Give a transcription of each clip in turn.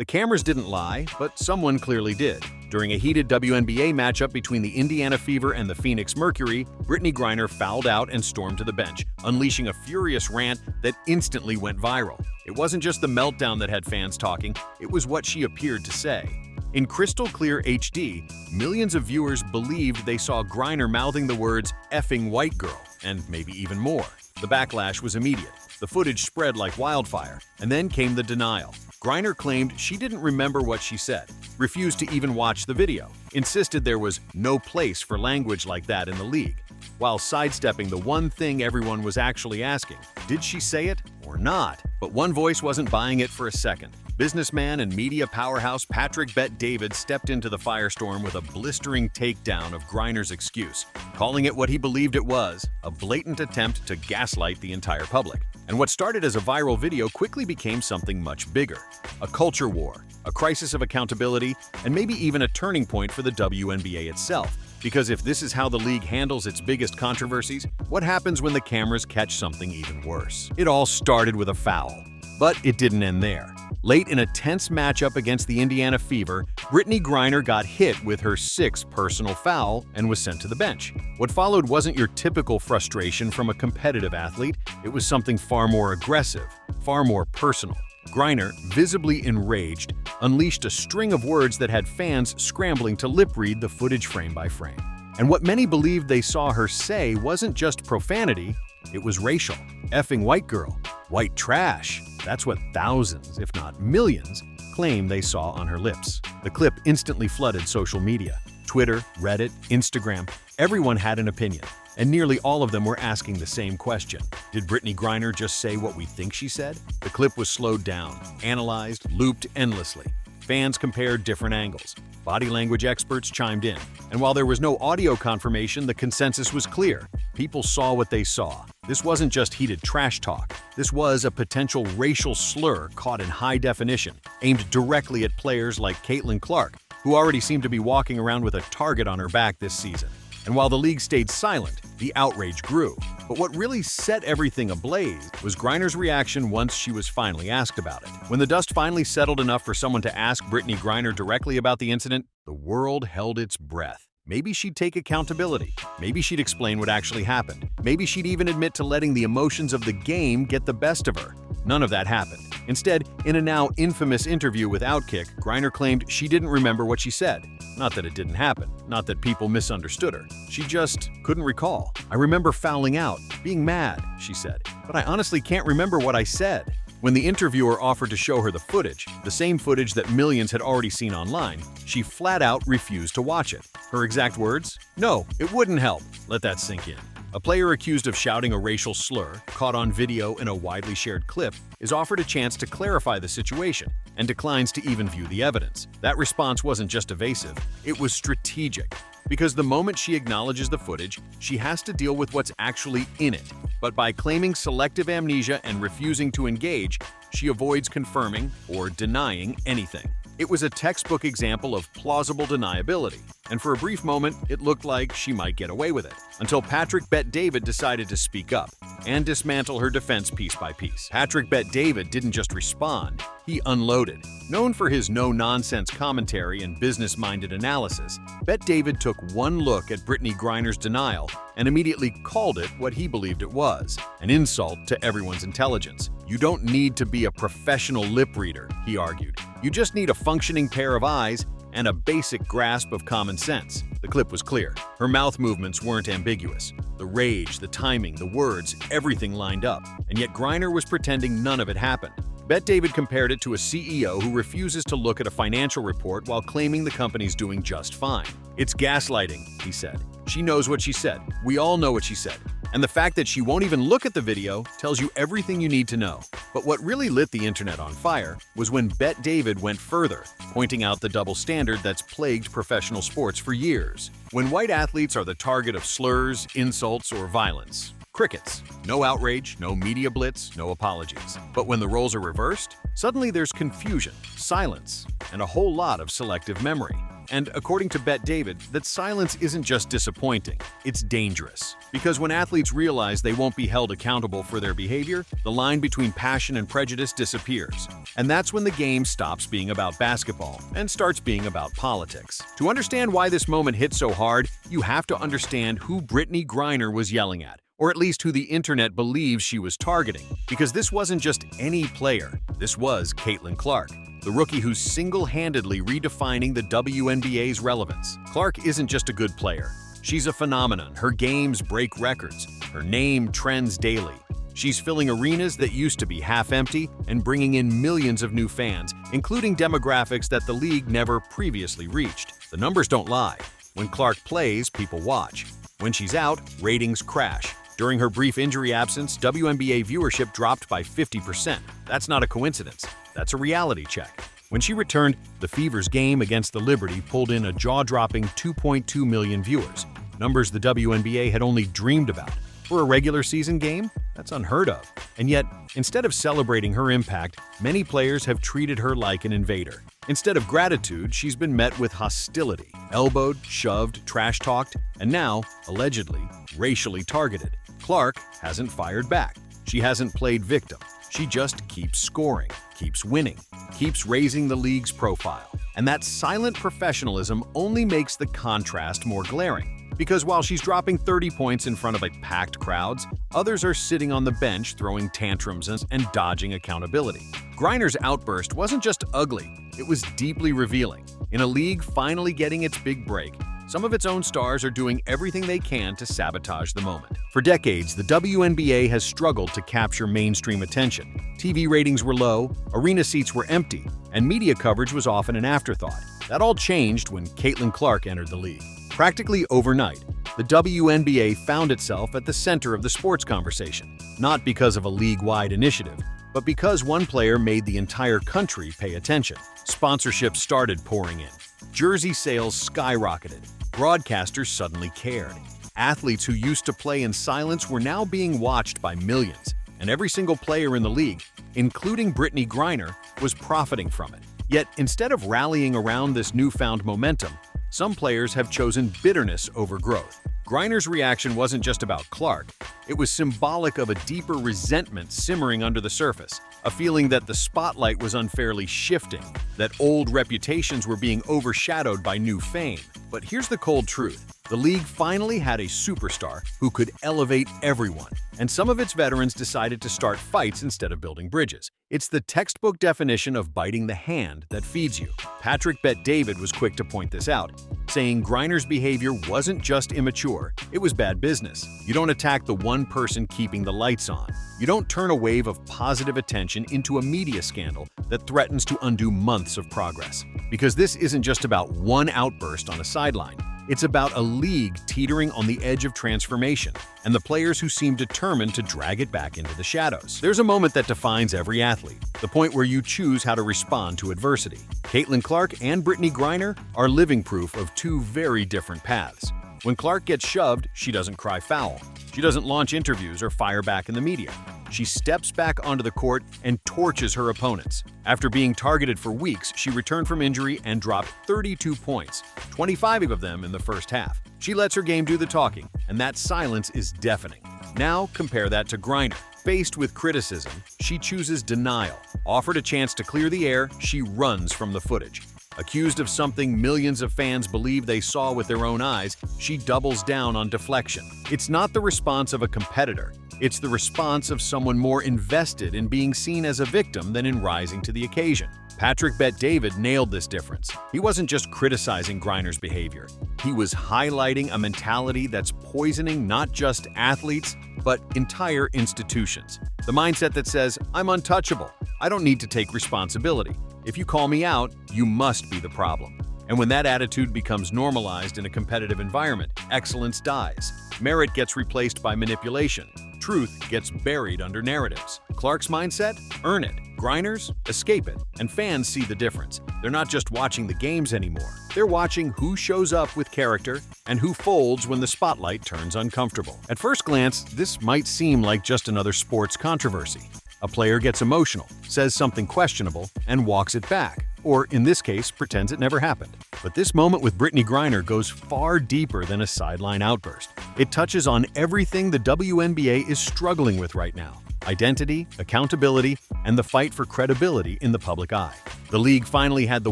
The cameras didn't lie, but someone clearly did. During a heated WNBA matchup between the Indiana Fever and the Phoenix Mercury, Brittney Griner fouled out and stormed to the bench, unleashing a furious rant that instantly went viral. It wasn't just the meltdown that had fans talking, it was what she appeared to say. In crystal clear HD, millions of viewers believed they saw Griner mouthing the words effing white girl, and maybe even more. The backlash was immediate. The footage spread like wildfire, and then came the denial. Griner claimed she didn't remember what she said, refused to even watch the video, insisted there was no place for language like that in the league, while sidestepping the one thing everyone was actually asking: did she say it or not? But one voice wasn't buying it for a second. Businessman and media powerhouse Patrick Bet-David stepped into the firestorm with a blistering takedown of Griner's excuse, calling it what he believed it was: a blatant attempt to gaslight the entire public. And what started as a viral video quickly became something much bigger: a culture war, a crisis of accountability, and maybe even a turning point for the WNBA itself. Because if this is how the league handles its biggest controversies, what happens when the cameras catch something even worse? It all started with a foul, but it didn't end there. Late in a tense matchup against the Indiana Fever, Brittney Griner got hit with her sixth personal foul and was sent to the bench. What followed wasn't your typical frustration from a competitive athlete, it was something far more aggressive, far more personal. Griner, visibly enraged, unleashed a string of words that had fans scrambling to lip-read the footage frame by frame. And what many believed they saw her say wasn't just profanity, it was racial. Effing white girl, white trash. That's what thousands, if not millions, claim they saw on her lips. The clip instantly flooded social media. Twitter, Reddit, Instagram, everyone had an opinion, and nearly all of them were asking the same question. Did Brittney Griner just say what we think she said? The clip was slowed down, analyzed, looped endlessly. Fans compared different angles. Body language experts chimed in. And while there was no audio confirmation, the consensus was clear. People saw what they saw. This wasn't just heated trash talk. This was a potential racial slur caught in high definition, aimed directly at players like Caitlin Clark, who already seemed to be walking around with a target on her back this season. And while the league stayed silent, the outrage grew. But what really set everything ablaze was Griner's reaction once she was finally asked about it. When the dust finally settled enough for someone to ask Brittney Griner directly about the incident, the world held its breath. Maybe she'd take accountability. Maybe she'd explain what actually happened. Maybe she'd even admit to letting the emotions of the game get the best of her. None of that happened. Instead, in a now infamous interview with Outkick, Griner claimed she didn't remember what she said. Not that it didn't happen, not that people misunderstood her. She just couldn't recall. "I remember fouling out, being mad," she said, "but I honestly can't remember what I said." When the interviewer offered to show her the footage, the same footage that millions had already seen online, she flat out refused to watch it. Her exact words? "No, it wouldn't help." Let that sink in. A player accused of shouting a racial slur, caught on video in a widely shared clip, is offered a chance to clarify the situation and declines to even view the evidence. That response wasn't just evasive, it was strategic. Because the moment she acknowledges the footage, she has to deal with what's actually in it. But by claiming selective amnesia and refusing to engage, she avoids confirming or denying anything. It was a textbook example of plausible deniability, and for a brief moment, it looked like she might get away with it, until Patrick Bet-David decided to speak up and dismantle her defense piece by piece. Patrick Bet-David didn't just respond, he unloaded. Known for his no-nonsense commentary and business-minded analysis, Bet-David took one look at Brittney Griner's denial and immediately called it what he believed it was: an insult to everyone's intelligence. "You don't need to be a professional lip reader," he argued. "You just need a functioning pair of eyes and a basic grasp of common sense." The clip was clear. Her mouth movements weren't ambiguous. The rage, the timing, the words, everything lined up. And yet Griner was pretending none of it happened. Bet-David compared it to a CEO who refuses to look at a financial report while claiming the company's doing just fine. "It's gaslighting," he said. "She knows what she said. We all know what she said. And the fact that she won't even look at the video tells you everything you need to know." But what really lit the internet on fire was when Bet-David went further, pointing out the double standard that's plagued professional sports for years. When white athletes are the target of slurs, insults, or violence, crickets. No outrage, no media blitz, no apologies. But when the roles are reversed, suddenly there's confusion, silence, and a whole lot of selective memory. And according to Bet David, that silence isn't just disappointing, it's dangerous. Because when athletes realize they won't be held accountable for their behavior, the line between passion and prejudice disappears. And that's when the game stops being about basketball and starts being about politics. To understand why this moment hit so hard, you have to understand who Brittney Griner was yelling at, or at least who the internet believes she was targeting. Because this wasn't just any player, this was Caitlin Clark, the rookie who's single-handedly redefining the WNBA's relevance. Clark isn't just a good player. She's a phenomenon. Her games break records. Her name trends daily. She's filling arenas that used to be half empty and bringing in millions of new fans, including demographics that the league never previously reached. The numbers don't lie. When Clark plays, people watch. When she's out, ratings crash. During her brief injury absence, WNBA viewership dropped by 50%. That's not a coincidence. That's a reality check. When she returned, the Fever's game against the Liberty pulled in a jaw-dropping 2.2 million viewers, numbers the WNBA had only dreamed about. For a regular season game, that's unheard of. And yet, instead of celebrating her impact, many players have treated her like an invader. Instead of gratitude, she's been met with hostility, elbowed, shoved, trash-talked, and now, allegedly, racially targeted. Clark hasn't fired back. She hasn't played victim. She just keeps scoring, keeps winning, keeps raising the league's profile. And that silent professionalism only makes the contrast more glaring. Because while she's dropping 30 points in front of packed crowds, others are sitting on the bench throwing tantrums and dodging accountability. Griner's outburst wasn't just ugly, it was deeply revealing. In a league finally getting its big break, some of its own stars are doing everything they can to sabotage the moment. For decades, the WNBA has struggled to capture mainstream attention. TV ratings were low, arena seats were empty, and media coverage was often an afterthought. That all changed when Caitlin Clark entered the league. Practically overnight, the WNBA found itself at the center of the sports conversation, not because of a league-wide initiative, but because one player made the entire country pay attention. Sponsorships started pouring in. Jersey sales skyrocketed. Broadcasters suddenly cared. Athletes who used to play in silence were now being watched by millions, and every single player in the league, including Brittney Griner, was profiting from it. Yet, instead of rallying around this newfound momentum, some players have chosen bitterness over growth. Griner's reaction wasn't just about Clark. It was symbolic of a deeper resentment simmering under the surface, a feeling that the spotlight was unfairly shifting, that old reputations were being overshadowed by new fame. But here's the cold truth. The league finally had a superstar who could elevate everyone, and some of its veterans decided to start fights instead of building bridges. It's the textbook definition of biting the hand that feeds you. Patrick Bet David was quick to point this out, saying Griner's behavior wasn't just immature, it was bad business. You don't attack the one person keeping the lights on. You don't turn a wave of positive attention into a media scandal that threatens to undo months of progress. Because this isn't just about one outburst on a sideline. It's about a league teetering on the edge of transformation, and the players who seem determined to drag it back into the shadows. There's a moment that defines every athlete, the point where you choose how to respond to adversity. Caitlin Clark and Brittney Griner are living proof of two very different paths. When Clark gets shoved, she doesn't cry foul. She doesn't launch interviews or fire back in the media. She steps back onto the court and torches her opponents. After being targeted for weeks, she returned from injury and dropped 32 points, 25 of them in the first half. She lets her game do the talking, and that silence is deafening. Now compare that to Griner. Faced with criticism, she chooses denial. Offered a chance to clear the air, she runs from the footage. Accused of something millions of fans believe they saw with their own eyes, she doubles down on deflection. It's not the response of a competitor. It's the response of someone more invested in being seen as a victim than in rising to the occasion. Patrick Bet David nailed this difference. He wasn't just criticizing Griner's behavior. He was highlighting a mentality that's poisoning not just athletes, but entire institutions. The mindset that says, I'm untouchable. I don't need to take responsibility. If you call me out, you must be the problem. And when that attitude becomes normalized in a competitive environment, excellence dies. Merit gets replaced by manipulation. Truth gets buried under narratives. Clark's mindset? Earn it. Griner's? Escape it. And fans see the difference. They're not just watching the games anymore. They're watching who shows up with character and who folds when the spotlight turns uncomfortable. At first glance, this might seem like just another sports controversy. A player gets emotional, says something questionable, and walks it back. or in this case, pretends it never happened. But this moment with Brittney Griner goes far deeper than a sideline outburst. It touches on everything the WNBA is struggling with right now: identity, accountability, and the fight for credibility in the public eye. The league finally had the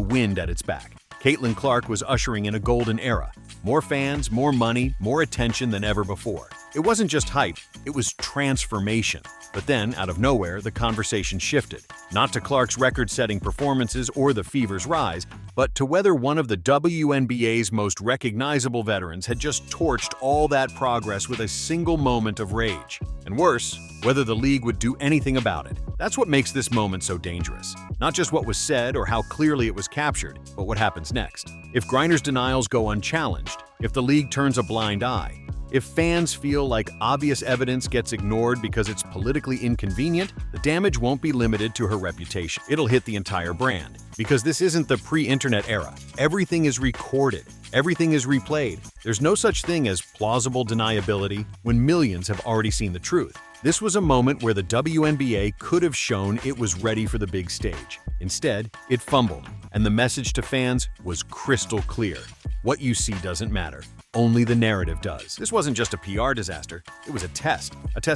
wind at its back. Caitlin Clark was ushering in a golden era. More fans, more money, more attention than ever before. It wasn't just hype, it was transformation. But then, out of nowhere, the conversation shifted. Not to Clark's record-setting performances or the Fever's rise, but to whether one of the WNBA's most recognizable veterans had just torched all that progress with a single moment of rage. And worse, whether the league would do anything about it. That's what makes this moment so dangerous. Not just what was said or how clearly it was captured, but what happens next. If Griner's denials go unchallenged, if the league turns a blind eye, if fans feel like obvious evidence gets ignored because it's politically inconvenient, the damage won't be limited to her reputation. It'll hit the entire brand. Because this isn't the pre-internet era. Everything is recorded. Everything is replayed. There's no such thing as plausible deniability when millions have already seen the truth. This was a moment where the WNBA could have shown it was ready for the big stage. Instead, it fumbled, and the message to fans was crystal clear. What you see doesn't matter. Only the narrative does. This wasn't just a PR disaster. It was a test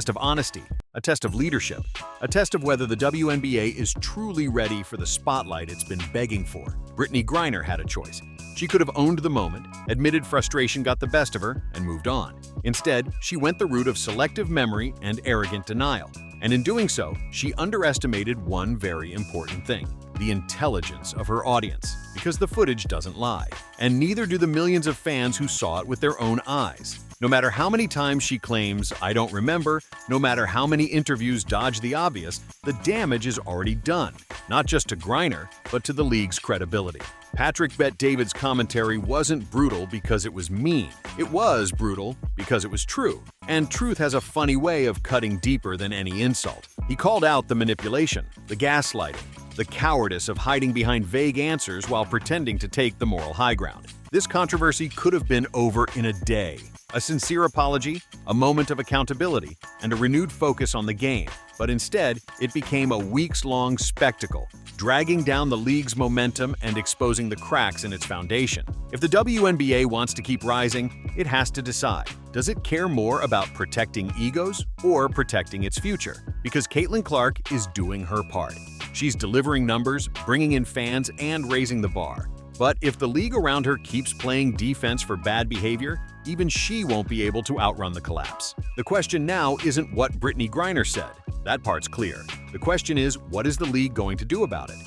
of honesty, a test of leadership, a test of whether the WNBA is truly ready for the spotlight it's been begging for. Brittney Griner had a choice. She could have owned the moment, admitted frustration got the best of her, and moved on. Instead, she went the route of selective memory and arrogant denial. And in doing so, she underestimated one very important thing: the intelligence of her audience. Because the footage doesn't lie, and neither do the millions of fans who saw it with their own eyes. No matter how many times she claims, "I don't remember," no matter how many interviews dodge the obvious, the damage is already done, not just to Griner, but to the league's credibility. Patrick Bet-David's commentary wasn't brutal because it was mean. It was brutal because it was true. And truth has a funny way of cutting deeper than any insult. He called out the manipulation, the gaslighting, the cowardice of hiding behind vague answers while pretending to take the moral high ground. This controversy could have been over in a day. A sincere apology, a moment of accountability, and a renewed focus on the game. But instead, it became a weeks-long spectacle, dragging down the league's momentum and exposing the cracks in its foundation. If the WNBA wants to keep rising, it has to decide. Does it care more about protecting egos or protecting its future? Because Caitlin Clark is doing her part. She's delivering numbers, bringing in fans, and raising the bar. But if the league around her keeps playing defense for bad behavior, even she won't be able to outrun the collapse. The question now isn't what Brittney Griner said. That part's clear. The question is, what is the league going to do about it?